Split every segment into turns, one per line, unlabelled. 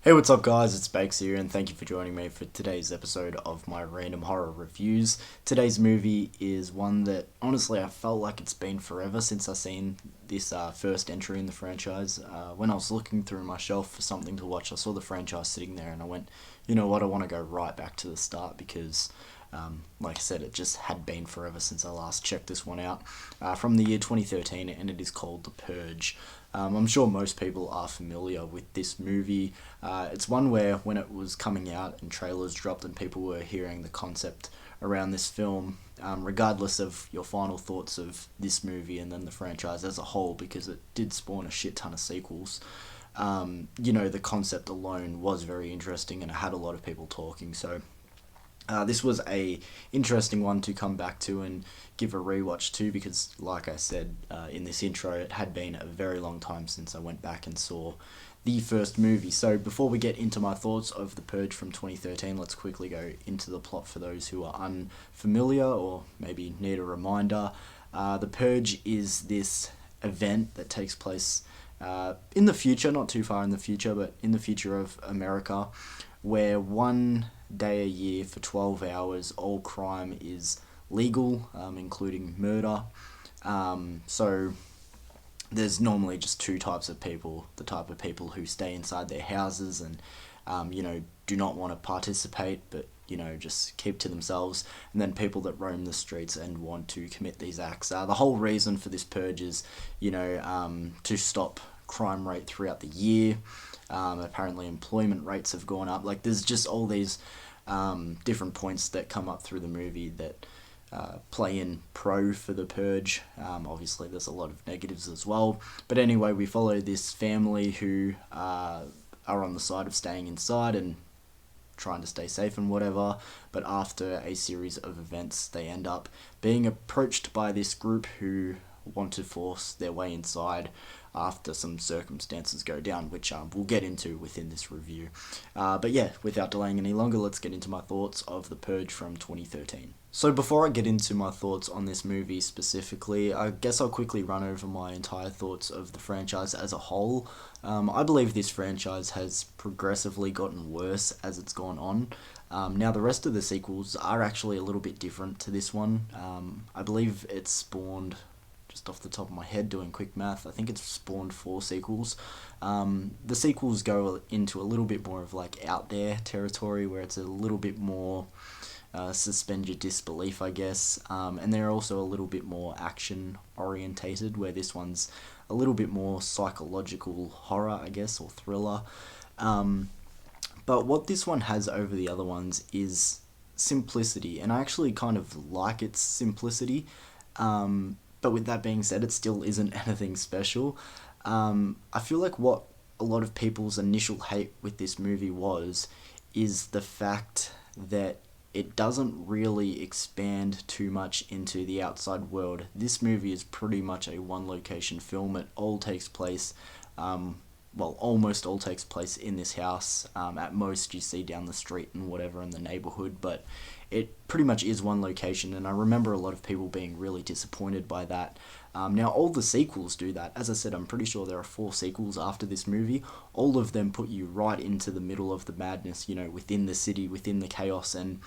Hey, what's up, guys? It's Bakes here, and thank you for joining me for today's episode of my random horror reviews. Today's movie is one that, honestly, I felt like it's been forever since I seen this first entry in the franchise. When I was looking through my shelf for something to watch, I saw the franchise sitting there, and I went, you know what, I want to go right back to the start because like I said, it just had been forever since I last checked this one out. From the year 2013, and it is called The Purge. I'm sure most people are familiar with this movie. It's one where, when it was coming out and trailers dropped and people were hearing the concept around this film, regardless of your final thoughts of this movie and then the franchise as a whole, because it did spawn a shit ton of sequels, the concept alone was very interesting and it had a lot of people talking. So this was a interesting one to come back to and give a rewatch to because, like I said in this intro, it had been a very long time since I went back and saw the first movie. So before we get into my thoughts of The Purge from 2013, let's quickly go into the plot for those who are unfamiliar or maybe need a reminder. The Purge is this event that takes place in the future, not too far in the future, but in the future of America, where one day a year for 12 hours all crime is legal, including murder. So there's normally just two types of people: the type of people who stay inside their houses and do not want to participate but just keep to themselves, and then people that roam the streets and want to commit these acts. The whole reason for this purge is to stop crime rate throughout the year. Apparently employment rates have gone up. Like, there's just all these different points that come up through the movie that play in pro for the purge. Obviously there's a lot of negatives as well, but anyway, we follow this family who are on the side of staying inside and trying to stay safe and whatever, but after a series of events they end up being approached by this group who want to force their way inside after some circumstances go down, which we'll get into within this review. But yeah, without delaying any longer, let's get into my thoughts of The Purge from 2013. So before I get into my thoughts on this movie specifically, I guess I'll quickly run over my entire thoughts of the franchise as a whole. I believe this franchise has progressively gotten worse as it's gone on. Now, the rest of the sequels are actually a little bit different to this one. I believe it's spawned, just off the top of my head doing quick math, I think it's spawned 4 sequels. The sequels go into a little bit more of like out there territory where it's a little bit more suspend your disbelief, I guess, and they're also a little bit more action orientated, where this one's a little bit more psychological horror, I guess, or thriller. But what this one has over the other ones is simplicity, and I actually kind of like its simplicity. But with that being said, it still isn't anything special. I feel like what a lot of people's initial hate with this movie is the fact that it doesn't really expand too much into the outside world. This movie is pretty much a one-location film. It all takes place, almost all takes place in this house. At most, you see down the street and whatever in the neighborhood, but it pretty much is one location, and I remember a lot of people being really disappointed by that. Now, all the sequels do that. As I said, I'm pretty sure there are 4 sequels after this movie. All of them put you right into the middle of the madness, within the city, within the chaos, and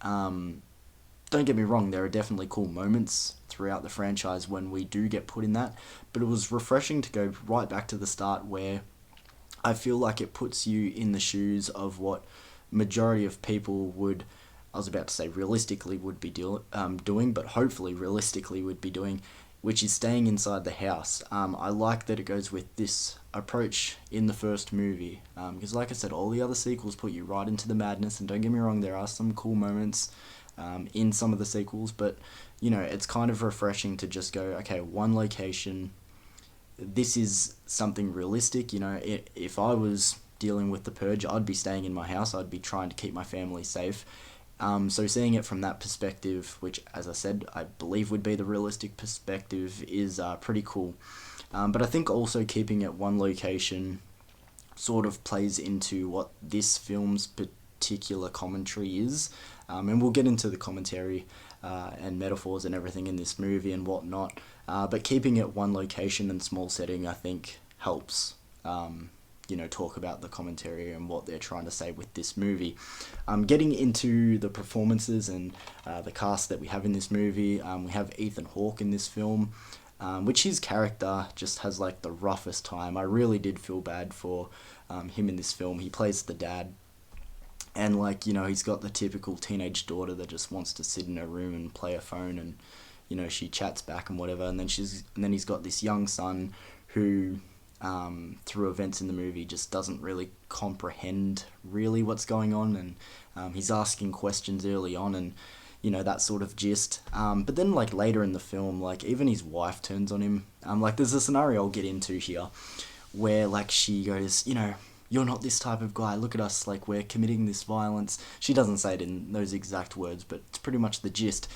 don't get me wrong, there are definitely cool moments throughout the franchise when we do get put in that, but it was refreshing to go right back to the start, where I feel like it puts you in the shoes of what majority of people would, I was about to say realistically would be doing, but hopefully realistically would be doing, which is staying inside the house. I like that it goes with this approach in the first movie, because like I said, all the other sequels put you right into the madness, and don't get me wrong, there are some cool moments in some of the sequels, but it's kind of refreshing to just go, okay, one location, this is something realistic. If I was dealing with the purge, I'd be staying in my house, I'd be trying to keep my family safe. So seeing it from that perspective, which, as I said, I believe would be the realistic perspective, is pretty cool. But I think also keeping it one location sort of plays into what this film's particular commentary is. And we'll get into the commentary and metaphors and everything in this movie and whatnot. But keeping it one location and small setting, I think, helps. talk about the commentary and what they're trying to say with this movie. Getting into the performances and the cast that we have in this movie, we have Ethan Hawke in this film, which his character just has like the roughest time. I really did feel bad for him in this film. He plays the dad, and he's got the typical teenage daughter that just wants to sit in her room and play her phone, and she chats back and whatever, and then he's got this young son who, through events in the movie, just doesn't really comprehend really what's going on, and he's asking questions early on, and that sort of gist. But then later in the film, even his wife turns on him. There's a scenario I'll get into here where she goes, you're not this type of guy, look at us, we're committing this violence. She doesn't say it in those exact words, but it's pretty much the gist.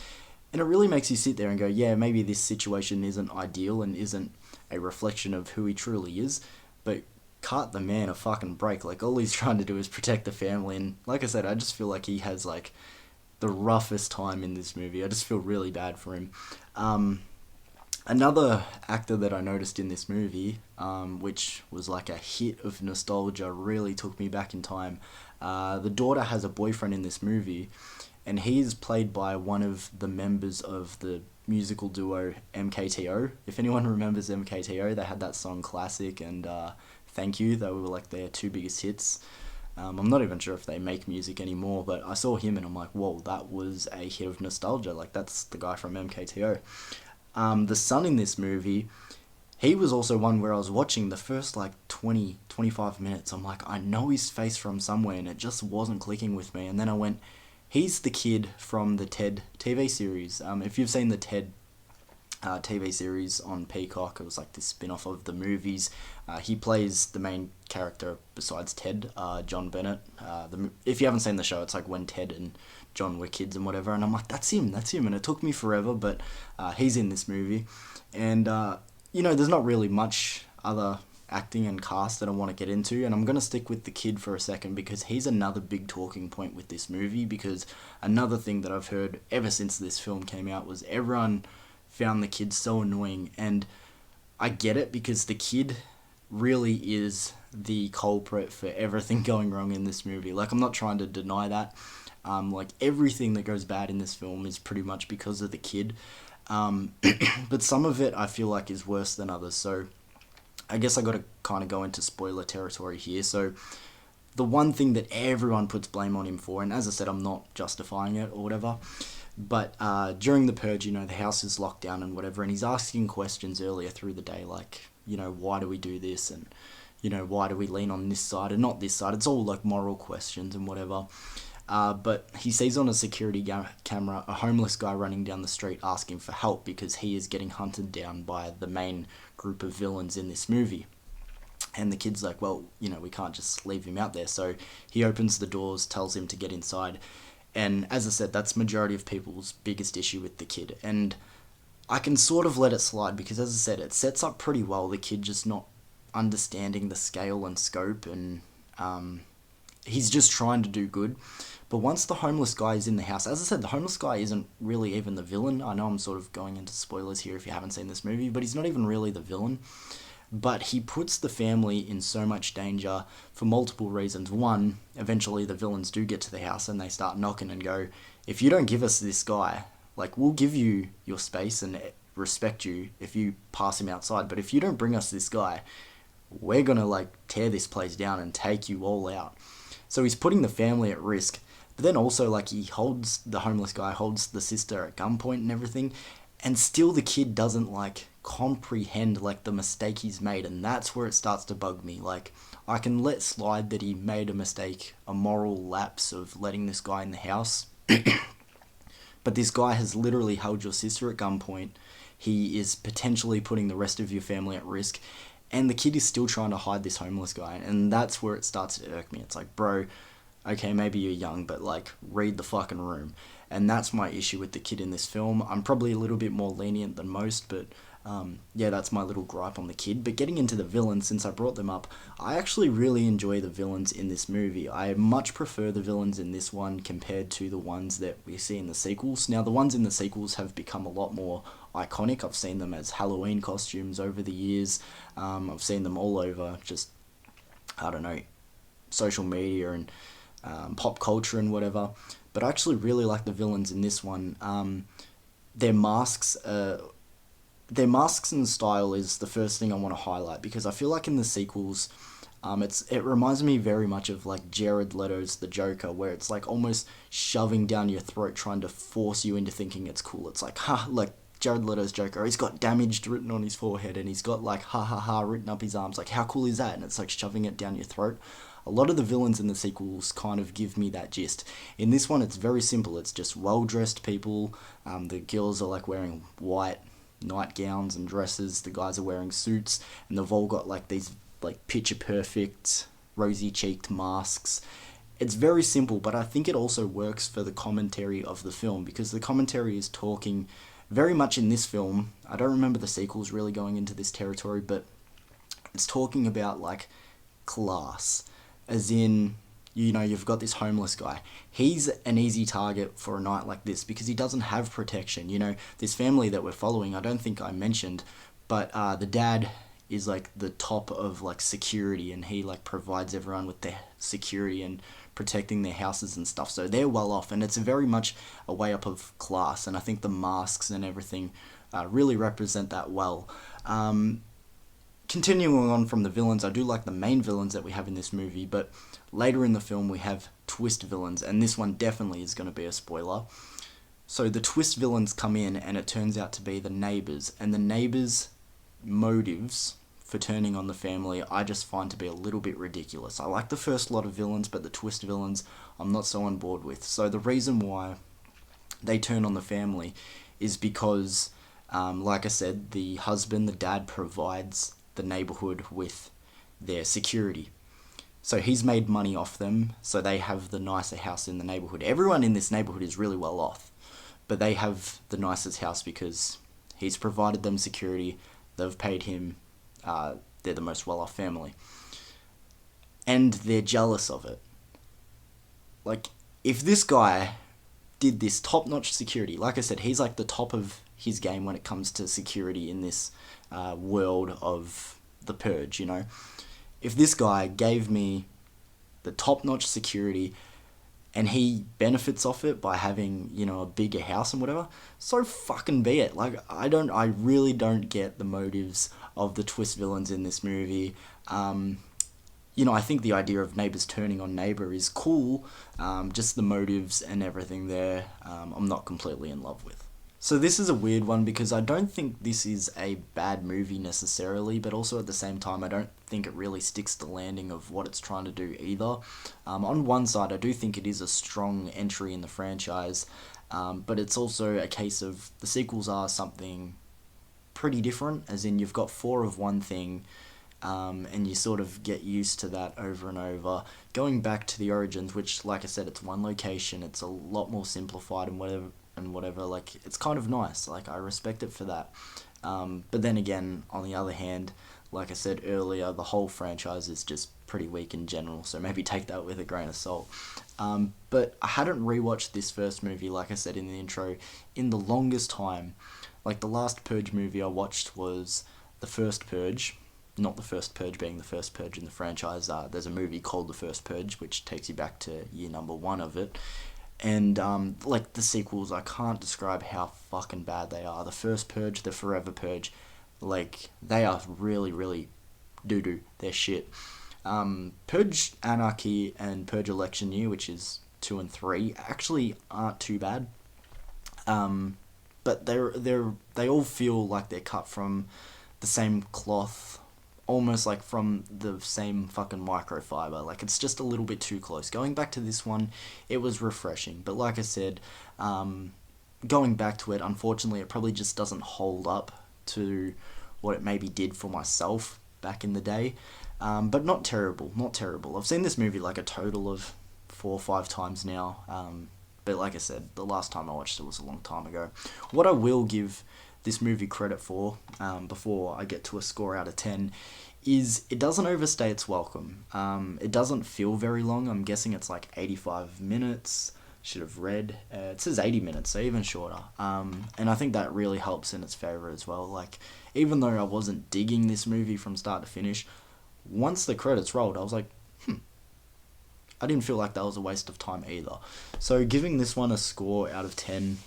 And it really makes you sit there and go, yeah, maybe this situation isn't ideal and isn't a reflection of who he truly is, but cut the man a fucking break. All he's trying to do is protect the family, and like I said, I just feel like he has the roughest time in this movie. I just feel really bad for him. Another actor that I noticed in this movie, which was a hit of nostalgia, really took me back in time. The daughter has a boyfriend in this movie, and he's played by one of the members of the musical duo MKTO. If anyone remembers MKTO, they had that song Classic and Thank You. They were their two biggest hits. I'm not even sure if they make music anymore, but I saw him and I'm like, whoa, that was a hit of nostalgia. That's the guy from MKTO. The son in this movie, he was also one where I was watching the first 25 minutes. I'm like, I know his face from somewhere, and it just wasn't clicking with me. And then I went, he's the kid from the Ted TV series. If you've seen the Ted TV series on Peacock, it was this spin-off of the movies. He plays the main character besides Ted, John Bennett. If you haven't seen the show, it's when Ted and John were kids and whatever, and I'm like, that's him, and it took me forever, but he's in this movie. And there's not really much other acting and cast that I want to get into, and I'm going to stick with the kid for a second because he's another big talking point with this movie, because another thing that I've heard ever since this film came out was everyone found the kid so annoying, and I get it because the kid really is the culprit for everything going wrong in this movie. I'm not trying to deny that. Everything that goes bad in this film is pretty much because of the kid. But some of it I feel is worse than others, so I guess I got to kind of go into spoiler territory here. So the one thing that everyone puts blame on him for, and as I said, I'm not justifying it or whatever, but during the Purge, the house is locked down and whatever, and he's asking questions earlier through the day, why do we do this, and why do we lean on this side and not this side. It's all moral questions and whatever. But he sees on a security camera a homeless guy running down the street asking for help because he is getting hunted down by the main group of villains in this movie. And the kid's like, well, we can't just leave him out there. So he opens the doors, tells him to get inside. And as I said, that's majority of people's biggest issue with the kid. And I can sort of let it slide because, as I said, it sets up pretty well the kid just not understanding the scale and scope, and he's just trying to do good. But once the homeless guy is in the house, as I said, the homeless guy isn't really even the villain. I know I'm sort of going into spoilers here if you haven't seen this movie, but he's not even really the villain. But he puts the family in so much danger for multiple reasons. One, eventually the villains do get to the house and they start knocking and go, if you don't give us this guy, we'll give you your space and respect you if you pass him outside. But if you don't bring us this guy, we're going to tear this place down and take you all out. So he's putting the family at risk. But then also, the homeless guy holds the sister at gunpoint and everything, and still the kid doesn't, comprehend, the mistake he's made, and that's where it starts to bug me. I can let slide that he made a mistake, a moral lapse of letting this guy in the house, but this guy has literally held your sister at gunpoint. He is potentially putting the rest of your family at risk, and the kid is still trying to hide this homeless guy, and that's where it starts to irk me. It's bro, okay, maybe you're young, but read the fucking room. And that's my issue with the kid in this film. I'm probably a little bit more lenient than most, but yeah, that's my little gripe on the kid. But getting into the villains, since I brought them up, I actually really enjoy the villains in this movie. I much prefer the villains in this one compared to the ones that we see in the sequels. Now, the ones in the sequels have become a lot more iconic. I've seen them as Halloween costumes over the years. I've seen them all over just I don't know, social media and pop culture and whatever. But I actually really like the villains in this one. Their masks, their masks and style is the first thing I want to highlight, because I feel like in the sequels, it reminds me very much of like Jared Leto's The Joker, where it's like almost shoving down your throat, trying to force you into thinking it's cool. It's like, ha, like Jared Leto's Joker, he's got damaged written on his forehead, and he's got like ha ha ha written up his arms. Like, how cool is that? And it's like shoving it down your throat. A lot of the villains in the sequels kind of give me that gist. In this one, it's very simple. It's just well-dressed people. The girls are like wearing white nightgowns and dresses. The guys are wearing suits, and they've all got like these like picture perfect, rosy cheeked masks. It's very simple, but I think it also works for the commentary of the film, because the commentary is talking very much in this film. I don't remember the sequels really going into this territory, but it's talking about like class, as in, you know, you've got this homeless guy. He's an easy target for a night like this because he doesn't have protection. You know, this family that we're following, I don't think I mentioned, but the dad is like the top of like security, and he like provides everyone with their security and protecting their houses and stuff. So they're well off, and it's very much a way up of class. And I think the masks and everything really represent that well. Continuing on from the villains, I do like the main villains that we have in this movie, but later in the film we have twist villains, and this one definitely is going to be a spoiler. So the twist villains come in, and it turns out to be the neighbours, and the neighbours' motives for turning on the family I just find to be a little bit ridiculous. I like the first lot of villains, but the twist villains I'm not so on board with. So the reason why they turn on the family is because, like I said, the husband, the dad, provides the neighborhood with their security. So he's made money off them, so they have the nicer house in the neighborhood. Everyone in this neighborhood is really well off, but they have the nicest house because he's provided them security, they've paid him, they're the most well off family. And they're jealous of it. Like, if this guy did this top-notch security, like I said, he's like the top of his game when it comes to security in this world of the Purge, you know. If this guy gave me the top-notch security and he benefits off it by having, you know, a bigger house and whatever, so fucking be it. Like, I really don't get the motives of the twist villains in this movie. You know, I think the idea of neighbours turning on neighbour is cool, just the motives and everything there, I'm not completely in love with. So this is a weird one because I don't think this is a bad movie necessarily, but also at the same time I don't think it really sticks the landing of what it's trying to do either. On one side I do think it is a strong entry in the franchise, but it's also a case of the sequels are something pretty different, as in you've got 4 of one thing, and you sort of get used to that over and over. Going back to the origins, which, like I said, it's one location, it's a lot more simplified and whatever, like, it's kind of nice. Like, I respect it for that. But then again, on the other hand, like I said earlier, the whole franchise is just pretty weak in general, so maybe take that with a grain of salt. But I hadn't rewatched this first movie, like I said in the intro, in the longest time. Like, the last Purge movie I watched was the first Purge. Not the first Purge being the first Purge in the franchise. There's a movie called The First Purge, which takes you back to year number 1 of it. And, like, the sequels, I can't describe how fucking bad they are. The first Purge, the Forever Purge, like, they are really, really doo-doo. They're shit. Purge Anarchy and Purge Election Year, which is 2 and 3, actually aren't too bad. But they all feel like they're cut from the same cloth, almost like from the same fucking microfiber. Like, it's just a little bit too close. Going back to this one, it was refreshing. But like I said, going back to it, unfortunately, it probably just doesn't hold up to what it maybe did for myself back in the day. But not terrible, not terrible. I've seen this movie like a total of 4 or 5 times now. But like I said, the last time I watched it was a long time ago. What I will give this movie credit for, before I get to a score out of 10, is it doesn't overstay its welcome. It doesn't feel very long. I'm guessing it's like 85 minutes. Should have read. It says 80 minutes, so even shorter. And I think that really helps in its favour as well. Like, even though I wasn't digging this movie from start to finish, once the credits rolled, I was like, I didn't feel like that was a waste of time either. So giving this one a score out of 10,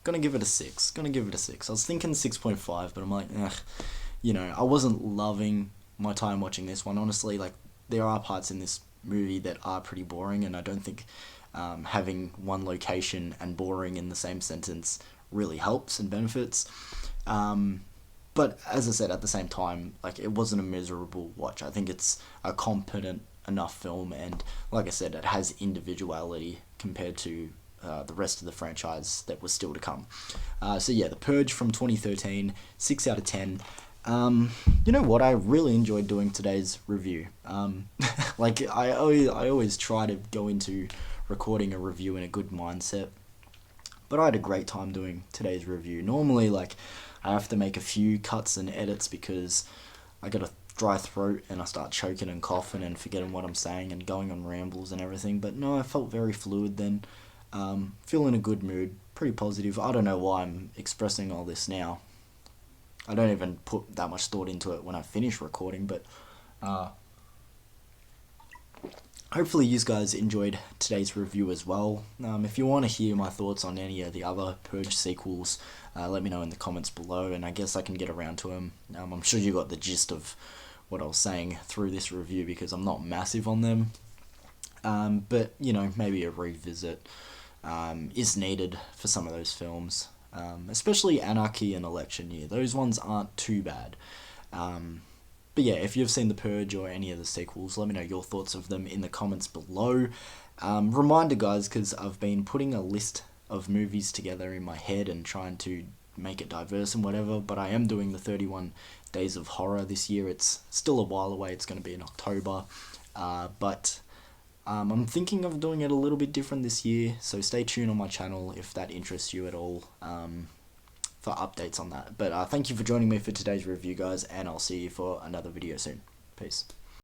gonna give it a 6. Gonna give it a 6. I was thinking 6.5, but I'm like, I wasn't loving my time watching this one. Honestly, like, there are parts in this movie that are pretty boring, and I don't think having one location and boring in the same sentence really helps and benefits. But as I said, at the same time, like, it wasn't a miserable watch. I think it's a competent enough film, and like I said, it has individuality compared to the rest of the franchise that was still to come. So yeah, The Purge from 2013, 6 out of 10. You know what? I really enjoyed doing today's review. Like, I always try to go into recording a review in a good mindset, but I had a great time doing today's review. Normally, like, I have to make a few cuts and edits because I got a dry throat and I start choking and coughing and forgetting what I'm saying and going on rambles and everything. But no, I felt very fluid then. Feel in a good mood, pretty positive. I don't know why I'm expressing all this now. I don't even put that much thought into it when I finish recording, but hopefully you guys enjoyed today's review as well. If you want to hear my thoughts on any of the other Purge sequels, let me know in the comments below, and I guess I can get around to them. I'm sure you got the gist of what I was saying through this review because I'm not massive on them. But, maybe a revisit is needed for some of those films, especially Anarchy and Election Year. Those ones aren't too bad. But yeah, if you've seen The Purge or any of the sequels, let me know your thoughts of them in the comments below. Reminder, guys, because I've been putting a list of movies together in my head and trying to make it diverse and whatever, but I am doing the 31 Days of Horror this year. It's still a while away. It's going to be in October. But I'm thinking of doing it a little bit different this year, so stay tuned on my channel if that interests you at all. For updates on that. But thank you for joining me for today's review, guys, and I'll see you for another video soon. Peace.